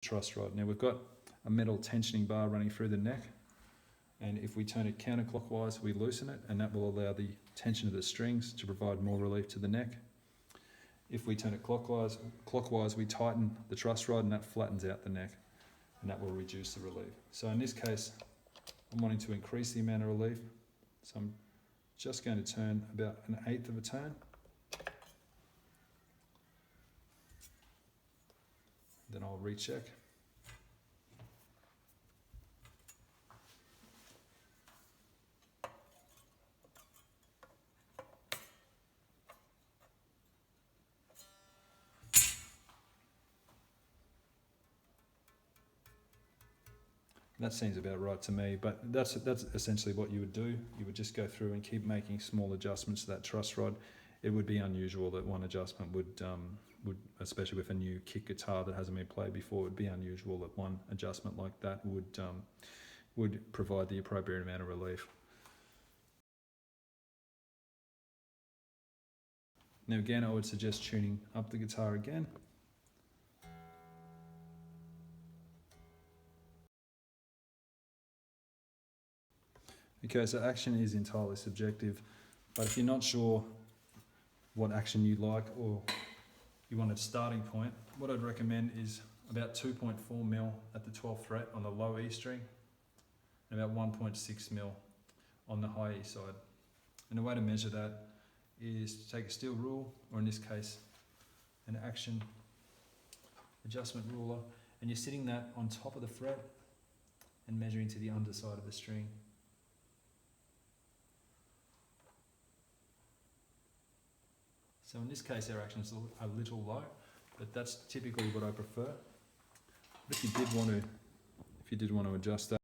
truss rod. Now we've got a metal tensioning bar running through the neck, and if we turn it counterclockwise we loosen it, and that will allow the tension of the strings to provide more relief to the neck. If we turn it clockwise we tighten the truss rod, and that flattens out the neck, and that will reduce the relief. So in this case I'm wanting to increase the amount of relief, so I'm just going to turn about 1/8 of a turn. Then I'll recheck. That seems about right to me, but that's essentially what you would do. You would just go through and keep making small adjustments to that truss rod. It would be unusual that one adjustment would, especially with a new kick guitar that hasn't been played before, it would be unusual that one adjustment like that would provide the appropriate amount of relief. Now again, I would suggest tuning up the guitar again. Okay, so action is entirely subjective, but if you're not sure what action you like, or you want a starting point, what I'd recommend is about 2.4 mil at the 12th fret on the low E string, and about 1.6 mil on the high E side. And the way to measure that is to take a steel rule, or in this case, an action adjustment ruler, and you're sitting that on top of the fret and measuring to the underside of the string. So in this case our action is a little low, but that's typically what I prefer. But if you did want to adjust that,